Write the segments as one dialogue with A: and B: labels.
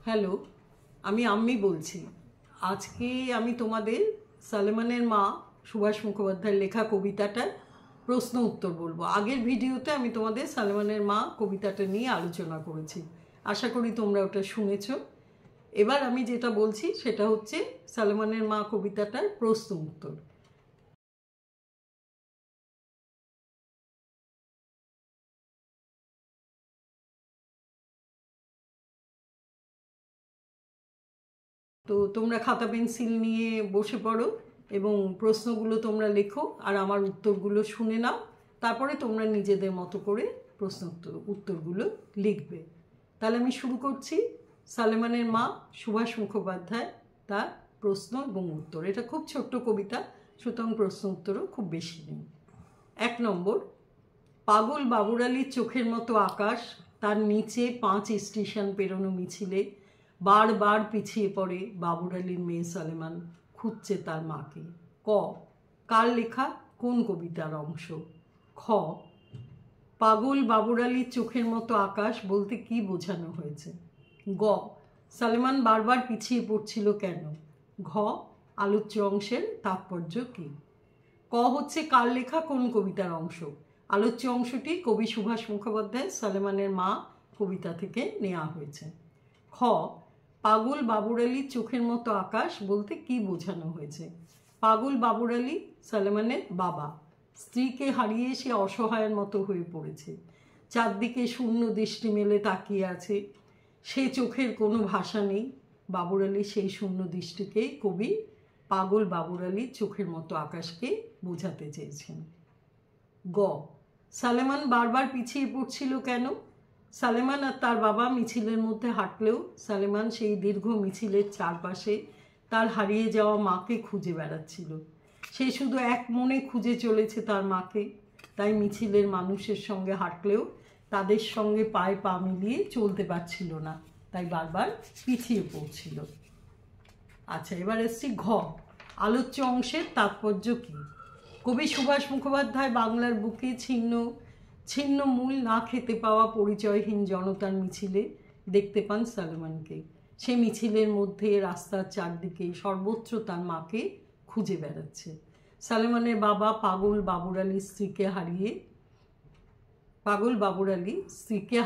A: Hello, আমি আম্মি বলছি। আজকে আমি তোমাদের সালেমানের মা সুভাষ মুখোপাধ্যায়ের লেখা কবিতাটার প্রশ্ন উত্তর বলবো। আগের ভিডিওতে আমি তোমাদের সালেমানের মা কবিতাটা নিয়ে আলোচনা করেছি, আশা করি তোমরা ওটা শুনেছো। এবার আমি যেটা বলছি সেটা হচ্ছে সালেমানের মা কবিতাটার প্রশ্ন উত্তর। তো তোমরা খাতা পেন্সিল নিয়ে বসে পড়ো এবং প্রশ্নগুলো তোমরা লেখো আর আমার উত্তরগুলো শুনে নাও। তারপরে তোমরা নিজেদের মতো করে প্রশ্ন উত্তরগুলো লিখবে। তাহলে আমি শুরু করছি। সালেমানের মা সুভাষ মুখোপাধ্যায়, তার প্রশ্ন এবং উত্তর। এটা খুব ছোট্ট কবিতা, সুতরাং প্রশ্ন উত্তরও খুব বেশি নেই। 1 নম্বর, পাগল বাবুর আলীর চোখের মতো আকাশ, তার নিচে 5 স্টেশন পেরোনো মিছিলে বারবার পিছিয়ে পড়ে বাবুর আলীর মেয়ে সালেমান, খুঁজছে তার মাকে। ক, কার লেখা, কোন কবিতার অংশ? খ, পাগল বাবুর আলীর চোখের মতো আকাশ বলতে কি বোঝানো হয়েছে? গ, সালেমান বারবার পিছিয়ে পড়ছিল কেন? ঘ, আলোচ্য অংশের তাৎপর্য কী? ক হচ্ছে কার লেখা, কোন কবিতার অংশ। আলোচ্য অংশটি কবি সুভাষ মুখোপাধ্যায় সালেমানের মা কবিতা থেকে নেওয়া হয়েছে। খ, পাগল বাবুর আলীর চোখের মতো আকাশ বলতে কি বোঝানো হয়েছে? পাগল বাবুর আলী সালেমানের বাবা। স্ত্রীকে হারিয়ে সে অসহায়ের মতো হয়ে পড়েছে, চারদিকে শূন্য দৃষ্টি মেলে তাকিয়ে আছে, সে চোখের কোনো ভাষা নেই। বাবুর আলী সেই শূন্য দৃষ্টিকেই কবি পাগল বাবুর আলীর চোখের মতো আকাশকে বোঝাতে চেয়েছেন। গ, সালেমান বারবার পিছিয়ে পড়ছিল কেন? সালেমান আর তার বাবা মিছিলের মধ্যে হাঁটলেও সালেমান সেই দীর্ঘ মিছিলের চারপাশে তার হারিয়ে যাওয়া মাকে খুঁজে বেড়াচ্ছিল। সে শুধু এক মনে খুঁজে চলেছে তার মাকে, তাই মিছিলের মানুষের সঙ্গে হাঁটলেও তাদের সঙ্গে পায়ে পা মিলিয়ে চলতে পারছিল না, তাই বারবার পিছিয়ে পড়ছিল। আচ্ছা, এবার এসছি ঘ, আলোচ্য অংশের তাৎপর্য কী? কবি সুভাষ মুখোপাধ্যায় বাংলার বুকে ছিন্ন মূল না খেতে পাওয়া পরিচয়হীন জনতার মিছিলে দেখতে পান সালেমানকে। সে মিছিলের মধ্যে রাস্তার চারদিকে সর্বত্র তার মাকে খুঁজে বেড়াচ্ছে। সালেমানের বাবা পাগল বাবুর আলী স্ত্রীকে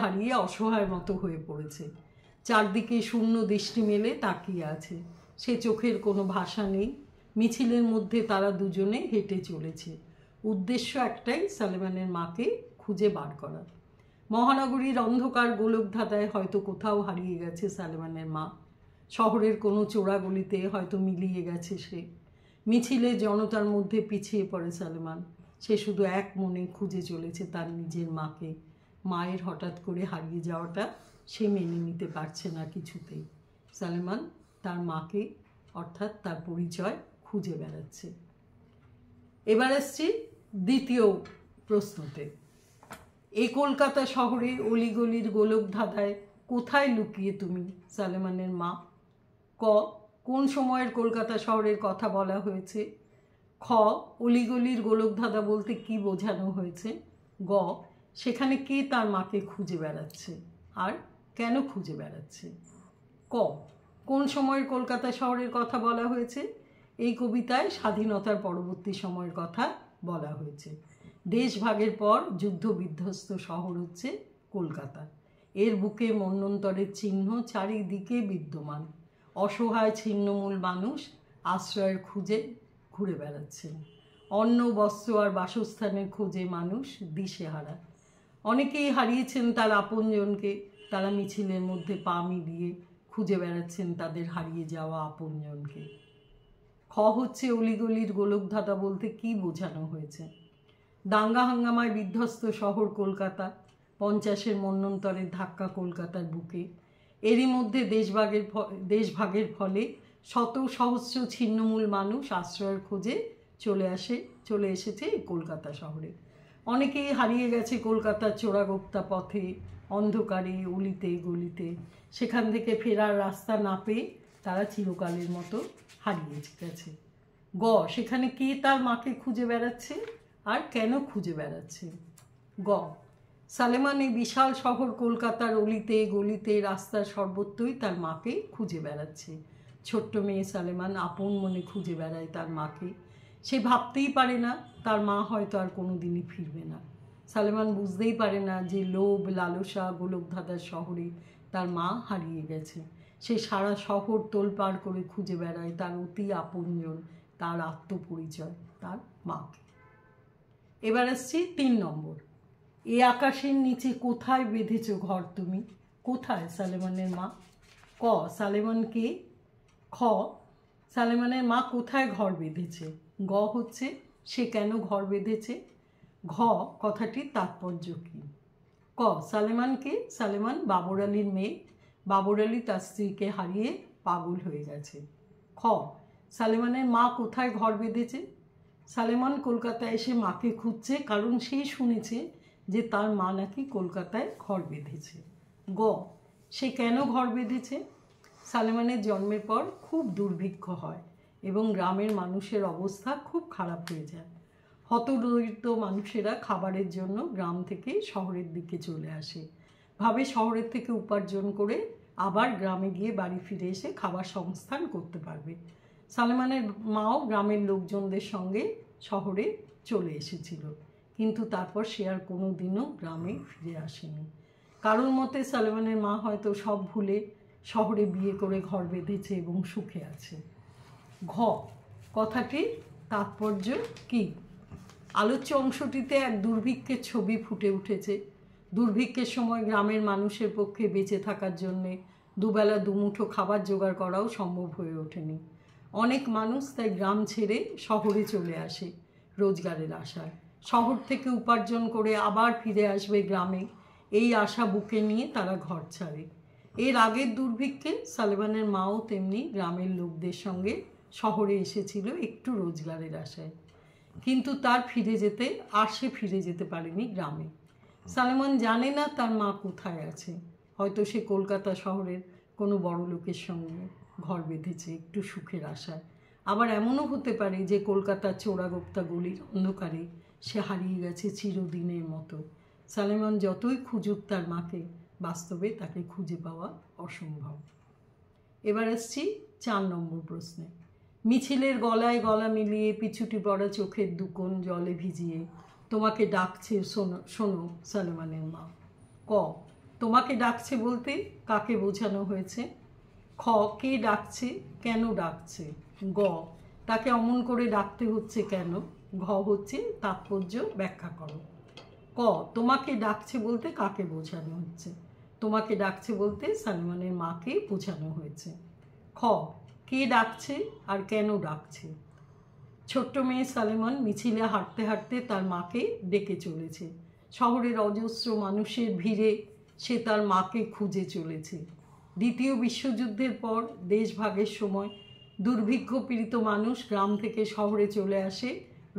A: হারিয়ে অসহায়ের মতো হয়ে পড়েছে, চারদিকে শূন্য দৃষ্টি মেলে তাকিয়ে আছে, সে চোখের কোনো ভাষা নেই। মিছিলের মধ্যে তারা দুজনে হেঁটে চলেছে, উদ্দেশ্য একটাই, সালেমানের মাকে খুঁজে বার করা। মহানগরীর অন্ধকার গোলকধাঁধায় হয়তো কোথাও হারিয়ে গেছে সালেমানের মা, শহরের কোনো চোরাগলিতে হয়তো মিলিয়ে গেছে সে। মিছিলে জনতার মধ্যে পিছিয়ে পড়ে সালেমান, সে শুধু এক মনে খুঁজে চলেছে তার নিজের মাকে। মায়ের হঠাৎ করে হারিয়ে যাওয়াটা সে মেনে নিতে পারছে না কিছুতেই। সালেমান তার মাকে, অর্থাৎ তার পরিচয় খুঁজে বেড়াচ্ছে। এবার আসছি দ্বিতীয় প্রশ্নতে। এই কলকাতা শহরে অলিগলির গোলকধাঁধায় কোথায় লুকিয়ে তুমি সালেমানের মা? ক, কোন সময়ের কলকাতা শহরের কথা বলা হয়েছে? খ, অলিগলির গোলকধাঁধা বলতে কি বোঝানো হয়েছে? গ, সেখানে কে তার মাকে খুঁজে বেড়াচ্ছে আর কেন খুঁজে বেড়াচ্ছে? ক, কোন সময়ের কলকাতা শহরের কথা বলা হয়েছে? এই কবিতায় স্বাধীনতার পরবর্তী সময়ের কথা বলা হয়েছে। দেশভাগের পর যুদ্ধ বিধ্বস্ত শহর হচ্ছে কলকাতা। এর বুকে মন্বন্তরের চিহ্ন চারিদিকে বিদ্যমান। অসহায় ছিন্নমূল মানুষ আশ্রয়ের খুঁজে ঘুরে বেড়াচ্ছেন। অন্ন, বস্ত্র আর বাসস্থানের খোঁজে মানুষ দিশেহারা। অনেকেই হারিয়েছেন তার আপনজনকে, তারা মিছিলের মধ্যে পা মিলিয়ে খুঁজে বেড়াচ্ছেন তাদের হারিয়ে যাওয়া আপনজনকে। খ হচ্ছে অলিগলির গোলকধাঁধা বলতে কি বোঝানো হয়েছে? দাঙ্গা হাঙ্গামায় বিধ্বস্ত শহর কলকাতা, 50-এর মন্বন্তরের ধাক্কা কলকাতার বুকে। এরই মধ্যে দেশভাগের ফলে শত সহস্র ছিন্নমূল মানুষ আশ্রয়ের খোঁজে চলে এসেছে কলকাতা শহরে। অনেকেই হারিয়ে গেছে কলকাতার চোরাগোপ্তা পথে, অন্ধকারে, অলিতে গলিতে। সেখান থেকে ফেরার রাস্তা না পেয়ে তারা চিরকালের মতো হারিয়ে গেছে। গ, সেখানে কে তার মাকে খুঁজে বেড়াচ্ছে আর কেন খুঁজে বেড়াচ্ছে? গ, সালেমান এই বিশাল শহর কলকাতার অলিতে গলিতে রাস্তার সর্বত্রই তার মাকে খুঁজে বেড়াচ্ছে। ছোট্ট মেয়ে সালেমান আপন মনে খুঁজে বেড়ায় তার মাকে। সে ভাবতেই পারে না তার মা হয়তো আর কোনো দিনই ফিরবে না। সালেমান বুঝতেই পারে না যে লোভ লালসা গোলকধাঁধার শহরে তার মা হারিয়ে গেছে। সে সারা শহর তোলপাড় করে খুঁজে বেড়ায় তার অতি আপনজন, তার আত্মপরিচয়, তার মাকে। এবার আসছি 3 নম্বর। এ আকাশের নিচে কোথায় বেঁধেছ ঘর তুমি? কোথায় সালেমানের মা? ক, সালেমান কে? খ, সালেমানের মা কোথায় ঘর বেঁধেছে? গ হচ্ছে সে কেন ঘর বেঁধেছে? ঘ, কথাটির তাৎপর্য কী? ক, সালেমান কে? সালেমান বাবর আলীর মেয়ে। বাবর আলী তার স্ত্রীকে হারিয়ে পাগল হয়ে গেছে। খ, সালেমানের মা কোথায় ঘর বেঁধেছে? সালেমান কলকাতায় এসে মাকে খুঁজছে, কারণ সে শুনেছে যে তার মা নাকি কলকাতায় ঘর বেঁধেছে। গ, সে কেন ঘর বেঁধেছে? সালেমানের জন্মের পর খুব দুর্ভিক্ষ হয় এবং গ্রামের মানুষের অবস্থা খুব খারাপ হয়ে যায়। হতদরিদ্র মানুষেরা খাবারের জন্য গ্রাম থেকে শহরের দিকে চলে আসে, ভাবে শহরের থেকে উপার্জন করে আবার গ্রামে গিয়ে বাড়ি ফিরে এসে খাবার সংস্থান করতে পারবে। সালেমানের মাও গ্রামের লোকজনদের সঙ্গে শহরে চলে এসেছিল, কিন্তু তারপর সে আর কোনো দিনও গ্রামে ফিরে আসেনি। কারোর মতে সালেমানের মা হয়তো সব ভুলে শহরে বিয়ে করে ঘর বেঁধেছে এবং সুখে আছে। ঘ, কথাটির তাৎপর্য কী? আলোচ্য অংশটিতে এক দুর্ভিক্ষের ছবি ফুটে উঠেছে। দুর্ভিক্ষের সময় গ্রামের মানুষের পক্ষে বেঁচে থাকার জন্যে দুবেলা দুমুঠো খাবার জোগাড় করাও সম্ভব হয়ে ওঠেনি। অনেক মানুষ তাই গ্রাম ছেড়ে শহরে চলে আসে রোজগারের আশায়। শহর থেকে উপার্জন করে আবার ফিরে আসবে গ্রামে, এই আশা বুকে নিয়ে তারা ঘর ছাড়ে। এর আগের দুর্ভিক্ষে সালেমানের মাও তেমনি গ্রামের লোকদের সঙ্গে শহরে এসেছিল একটু রোজগারের আশায়, কিন্তু তার সে ফিরে যেতে পারেনি গ্রামে। সালেমান জানে না তার মা কোথায় আছে। হয়তো সে কলকাতা শহরের কোনো বড় লোকের সঙ্গে ঘর বেঁধেছে একটু সুখের আশায়। আবার এমনও হতে পারে যে কলকাতার চোরাগোপ্তা গলির অন্ধকারে সে হারিয়ে গেছে চিরদিনের মতো। সালেমান যতই খুঁজুক তার মাকে, বাস্তবে তাকে খুঁজে পাওয়া অসম্ভব। এবার আসছি 4 নম্বর প্রশ্নে। মিছিলের গলায় গলা মিলিয়ে পিছুটি পড়া চোখের দুকোণ জলে ভিজিয়ে তোমাকে ডাকছে শোনো শোনো সালেমানের মা। ক, তোমাকে ডাকছে বলতে কাকে বোঝানো হয়েছে? খ, কে ডাকছে, কেন ডাকছে? গ, তাকে অমন করে ডাকতে হচ্ছে কেন? ঘ হচ্ছে তাৎপর্য ব্যাখ্যা করো। ক, তোমাকে ডাকছে বলতে কাকে বোঝানো হচ্ছে? তোমাকে ডাকছে বলতে সালেমানের মাকে বোঝানো হয়েছে। খ, কে ডাকছে আর কেন ডাকছে? ছোট্ট মেয়ে সালেমান মিছিলে হাঁটতে হাঁটতে তার মাকে ডেকে চলেছে। শহরের অজস্র মানুষের ভিড়ে সে তার মাকে খুঁজে চলেছে। দ্বিতীয় বিশ্বযুদ্ধের পর দেশভাগের সময় দুর্ভিক্ষ পীড়িত মানুষ গ্রাম থেকে শহরে চলে আসে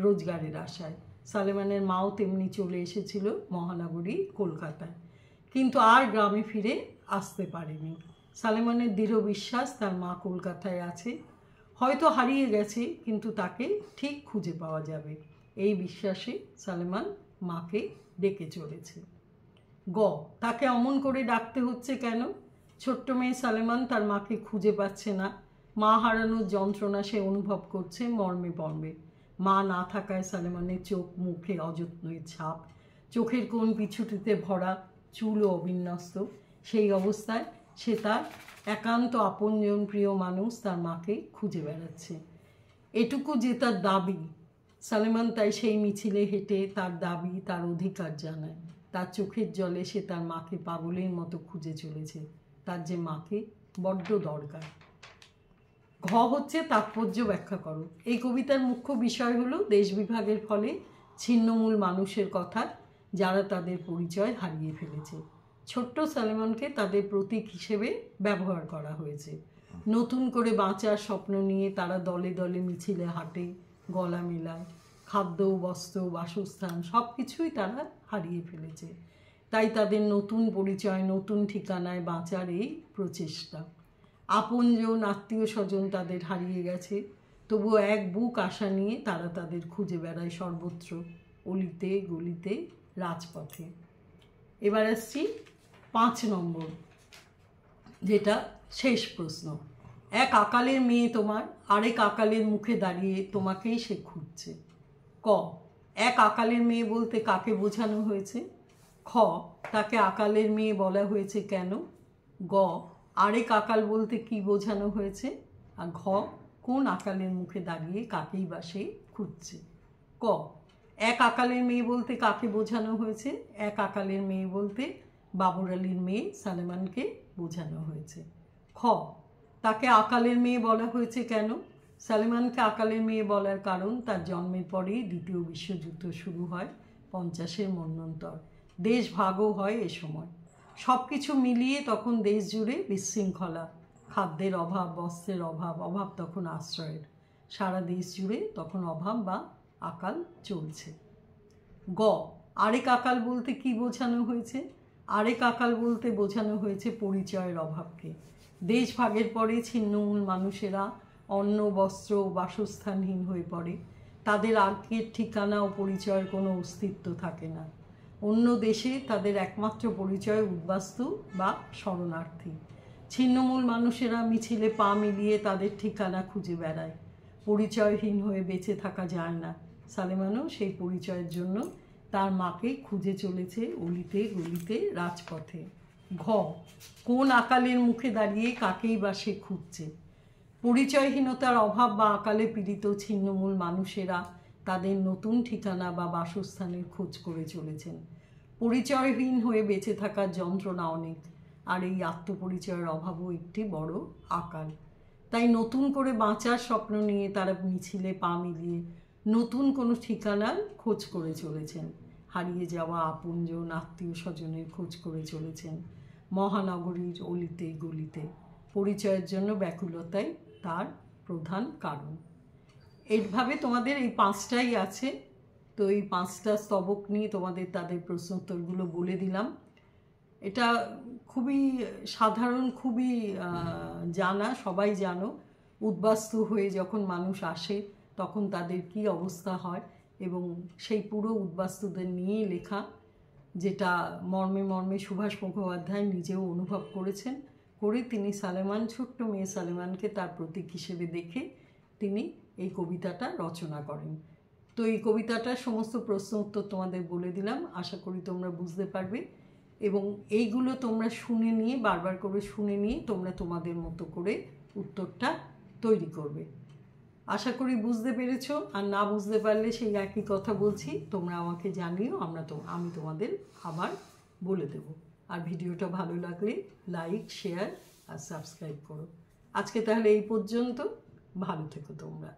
A: রোজগারের আশায়। সালেমানের মাও তেমনি চলে এসেছিল মহানগরী কলকাতায়, কিন্তু আর গ্রামে ফিরে আসতে পারেনি। সালেমানের দৃঢ় বিশ্বাস তার মা কলকাতায় আছে, হয়তো হারিয়ে গেছে, কিন্তু তাকে ঠিক খুঁজে পাওয়া যাবে। এই বিশ্বাসে সালেমান মাকে ডেকে চলেছে। গ, তাকে অমন করে ডাকতে হচ্ছে কেন? ছোট্ট মেয়ে সালেমান তার মাকে খুঁজে পাচ্ছে না। মা হারানোর যন্ত্রণা সে অনুভব করছে মর্মে মর্মে। মা না থাকায় সালেমানের চোখ মুখে অযত্নের ছাপ, চোখের কোণ পিছুটিতে ভরা, চুলও অবিন্যস্ত। সেই অবস্থায় সে তার একান্ত আপনজন প্রিয় মানুষ তার মাকে খুঁজে বেড়াচ্ছে। এটুকু যে তার দাবি, সালেমান তাই সেই মিছিলে হেঁটে তার দাবি, তার অধিকার জানায়। তার চোখের জলে সে তার মাকে পাগলের মতো খুঁজে চলেছে। তার যে মাকে বড্ড দরকার। ঘ হচ্ছে তাৎপর্য ব্যাখ্যা করো। এই কবিতার মুখ্য বিষয় হলো দেশ বিভাগের ফলে ছিন্নমূল মানুষের কথা, যারা তাদের পরিচয় হারিয়ে ফেলেছে। ছোট্ট সালেমানকে তাদের প্রতীক হিসেবে ব্যবহার করা হয়েছে। নতুন করে বাঁচার স্বপ্ন নিয়ে তারা দলে দলে মিছিলে হাঁটে, গলা মেলায়। খাদ্য, বস্ত্র, বাসস্থান সব কিছুই তারা হারিয়ে ফেলেছে। তাই তাদের নতুন পরিচয়, নতুন ঠিকানায় বাঁচার এই প্রচেষ্টা। আপনজন, আত্মীয় স্বজন তাদের হারিয়ে গেছে, তবুও এক বুক আশা নিয়ে তারা তাদের খুঁজে বেড়ায় সর্বত্র, অলিতে গলিতে, রাজপথে। এবার আসছি 5 নম্বর, যেটা শেষ প্রশ্ন। এক আকালের মেয়ে তোমার আরেক আকালের মুখে দাঁড়িয়ে তোমাকেই সে খুঁজছে। ক, এক আকালের মেয়ে বলতে কাকে বোঝানো হয়েছে? খ, তাকে আকালের মেয়ে বলা হয়েছে কেন? গ, আরেক আকাল বলতে কি বোঝানো হয়েছে? আর ঘ, কোন আকালের মুখে দাঁড়িয়ে কাকেই বা সে খুঁজছে? ক, এক আকালের মেয়ে বলতে কাকে বোঝানো হয়েছে? এক আকালের মেয়ে বলতে বাবর আলীর মেয়ে সালেমানকে বোঝানো হয়েছে। খ, তাকে আকালের মেয়ে বলা হয়েছে কেন? সালেমানকে আকালের মেয়ে বলার কারণ তার জন্মের পরেই দ্বিতীয় বিশ্বযুদ্ধ শুরু হয়, 50-এর মন্বন্তর। দেশ ভাগও হয় এ সময়। সব কিছু মিলিয়ে তখন দেশ জুড়ে বিশৃঙ্খলা, খাদ্যের অভাব, বস্ত্রের অভাব, অভাব তখন আশ্রয়ের। সারা দেশ জুড়ে তখন অভাব বা আকাল চলছে। গ, আরেক আকাল বলতে কি বোঝানো হয়েছে? আরেক আকাল বলতে বোঝানো হয়েছে পরিচয়ের অভাবকে। দেশ ভাগের পরে ছিন্নমূল মানুষেরা অন্ন, বস্ত্র ও বাসস্থানহীন হয়ে পড়ে। তাদের আগের ঠিকানা ও পরিচয়ের কোনো অস্তিত্ব থাকে না। অন্য দেশে তাদের একমাত্র পরিচয় উদ্বাস্তু বা শরণার্থী। ছিন্নমূল মানুষেরা মিছিলে পা মিলিয়ে তাদের ঠিকানা খুঁজে বেড়ায়। পরিচয়হীন হয়ে বেঁচে থাকা যায় না। সালেমানও সেই পরিচয়ের জন্য তার মাকে খুঁজে চলেছে অলিতে গলিতে, রাজপথে। ঘ, কোন আকালের মুখে দাঁড়িয়ে কাকেই বা সে খুঁজছে? পরিচয়হীনতার অভাব বা আকালে পীড়িত ছিন্নমূল মানুষেরা তাদের নতুন ঠিকানা বা বাসস্থানের খোঁজ করে চলেছেন। পরিচয়হীন হয়ে বেঁচে থাকার যন্ত্রণা অনেক, আর এই আত্মপরিচয়ের অভাবও একটি বড় আকাল। তাই নতুন করে বাঁচার স্বপ্ন নিয়ে তারা মিছিলে পা মিলিয়ে নতুন কোনো ঠিকানার খোঁজ করে চলেছেন। হারিয়ে যাওয়া আপনজন, আত্মীয় স্বজনের খোঁজ করে চলেছেন মহানগরীর অলিতে গলিতে। পরিচয়ের জন্য ব্যাকুলতাই তার প্রধান কারণ। এইভাবে তোমাদের এই 5টাই আছে। তো এই 5টা স্তবক নিয়ে তোমাদের তাদের প্রশ্নোত্তরগুলো বলে দিলাম। এটা খুবই সাধারণ, খুবই জানা, সবাই জানো। উদ্বাস্তু হয়ে যখন মানুষ আসে তখন তাদের কি অবস্থা হয়, এবং সেই পুরো উদ্বাস্তুদের নিয়েই লেখা, যেটা মর্মে মর্মে সুভাষ মুখোপাধ্যায় নিজেও অনুভব করেছেন। করে তিনি সালেমান, ছোট্ট মেয়ে সালেমানকে তার প্রতীক হিসেবে দেখে তিনি এই কবিতাটা রচনা করেন। তো এই কবিতাটার সমস্ত প্রশ্ন উত্তর তোমাদের বলে দিলাম। আশা করি তোমরা বুঝতে পারবে, এবং এইগুলো তোমরা শুনে নিয়ে, বারবার করে শুনে নিয়ে তোমরা তোমাদের মতো করে উত্তরটা তৈরি করবে। আশা করি বুঝতে পেরেছ। আর না বুঝতে পারলে সেই একই কথা বলছি, তোমরা আমাকে জানিও, আমি তোমাদের আবার বলে দেব। আর ভিডিওটা ভালো লাগলে লাইক, শেয়ার আর সাবস্ক্রাইব করো। আজকে তাহলে এই পর্যন্ত। ভালো থেকো তোমরা।